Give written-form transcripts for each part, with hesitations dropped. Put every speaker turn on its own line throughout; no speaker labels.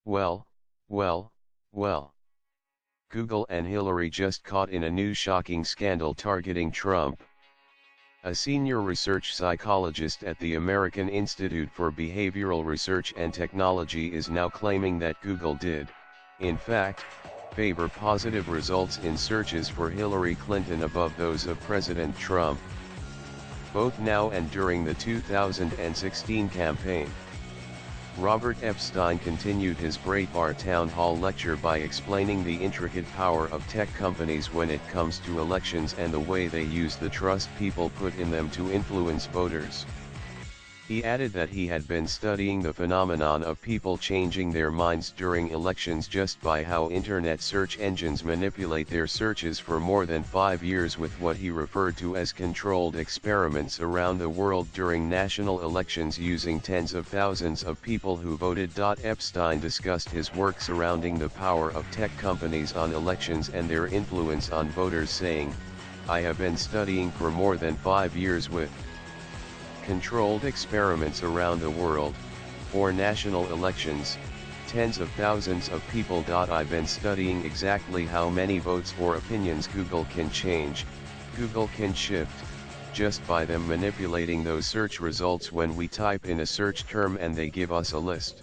Well, well, well. Google and Hillary just caught in a new shocking scandal targeting Trump. A senior research psychologist at the American Institute for Behavioral Research and Technology is now claiming that Google did, in fact, favor positive results in searches for Hillary Clinton above those of President Trump, both now and during the 2016 campaign. Robert Epstein continued his Breitbart Town Hall lecture by explaining the intricate power of tech companies when it comes to elections and the way they use the trust people put in them to influence voters. He added that he had been studying the phenomenon of people changing their minds during elections just by how internet search engines manipulate their searches for more than 5 years with what he referred to as controlled experiments around the world during national elections using tens of thousands of people who voted. Epstein discussed his work surrounding the power of tech companies on elections and their influence on voters, saying, "I have been studying for more than 5 years with controlled experiments around the world, for national elections, tens of thousands of people. I've been studying exactly how many votes or opinions Google can change, Google can shift, just by them manipulating those search results when we type in a search term and they give us a list.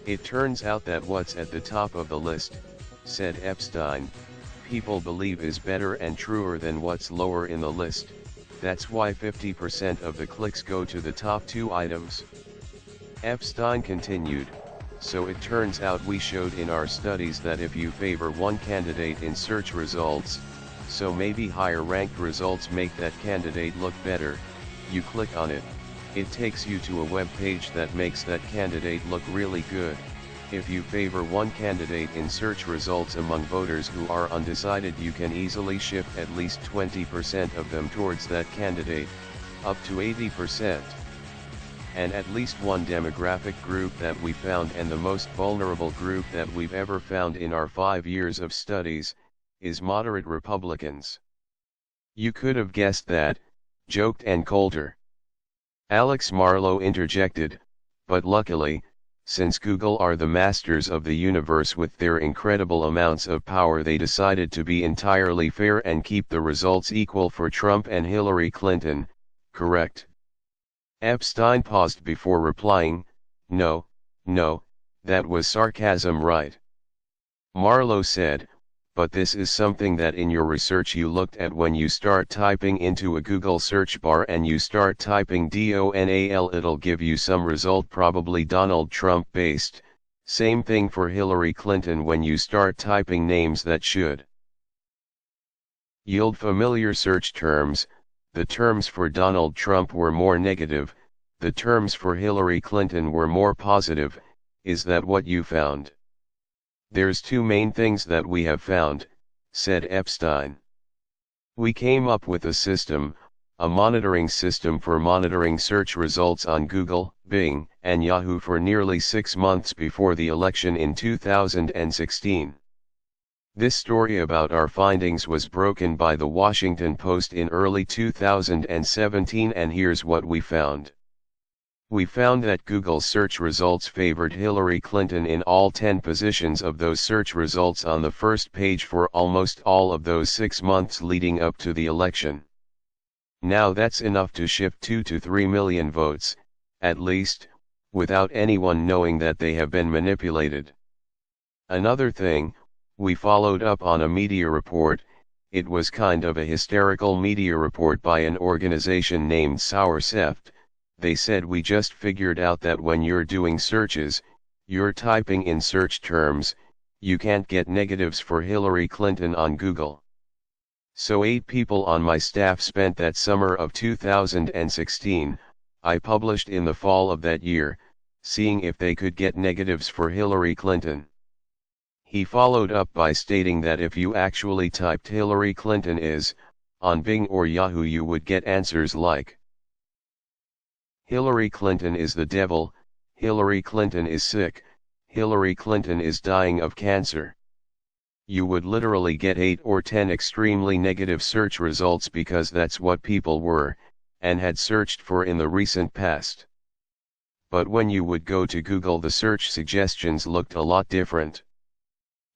It turns out that what's at the top of the list," said Epstein, "people believe is better and truer than what's lower in the list. That's why 50% of the clicks go to the top 2 items." Epstein continued, "So it turns out we showed in our studies that if you favor one candidate in search results, so maybe higher ranked results make that candidate look better, you click on it, it takes you to a web page that makes that candidate look really good. If you favor one candidate in search results among voters who are undecided, you can easily shift at least 20% of them towards that candidate, up to 80%. And at least one demographic group that we found, and the most vulnerable group that we've ever found in our 5 years of studies, is moderate Republicans." "You could have guessed that," joked Ann Coulter. Alex Marlow interjected, "But luckily, since Google are the masters of the universe with their incredible amounts of power, they decided to be entirely fair and keep the results equal for Trump and Hillary Clinton, correct?" Epstein paused before replying, No, that was sarcasm, right?" Marlow said, "But this is something that in your research you looked at when you start typing into a Google search bar and you start typing DONAL, it'll give you some result, probably Donald Trump based. Same thing for Hillary Clinton when you start typing names that should yield familiar search terms. The terms for Donald Trump were more negative, the terms for Hillary Clinton were more positive. Is that what you found?" "There's 2 main things that we have found," said Epstein. "We came up with a system, a monitoring system for monitoring search results on Google, Bing, and Yahoo for nearly 6 months before the election in 2016. This story about our findings was broken by the Washington Post in early 2017, and here's what we found. We found that Google's search results favored Hillary Clinton in all 10 positions of those search results on the first page for almost all of those 6 months leading up to the election. Now that's enough to shift 2 to 3 million votes, at least, without anyone knowing that they have been manipulated. Another thing, we followed up on a media report. It was kind of a hysterical media report by an organization named Sauerkraut. They said, we just figured out that when you're doing searches, you're typing in search terms, you can't get negatives for Hillary Clinton on Google. So 8 people on my staff spent that summer of 2016, I published in the fall of that year, seeing if they could get negatives for Hillary Clinton." He followed up by stating that if you actually typed Hillary Clinton on Bing or Yahoo, you would get answers like, "Hillary Clinton is the devil, Hillary Clinton is sick, Hillary Clinton is dying of cancer." You would literally get 8 or 10 extremely negative search results because that's what people were, and had searched for in the recent past. but when you would go to Google, the search suggestions looked a lot different.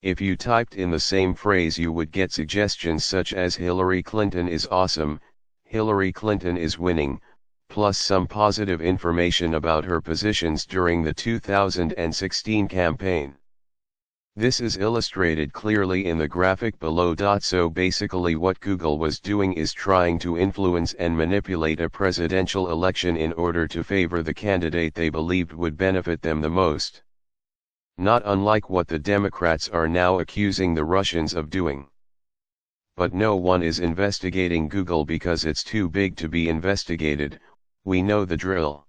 If you typed in the same phrase, you would get suggestions such as Hillary Clinton is awesome, Hillary Clinton is winning, plus some positive information about her positions during the 2016 campaign. This is illustrated clearly in the graphic below. So basically what Google was doing is trying to influence and manipulate a presidential election in order to favor the candidate they believed would benefit them the most. Not unlike what the Democrats are now accusing the Russians of doing. But no one is investigating Google because it's too big to be investigated. We know the drill.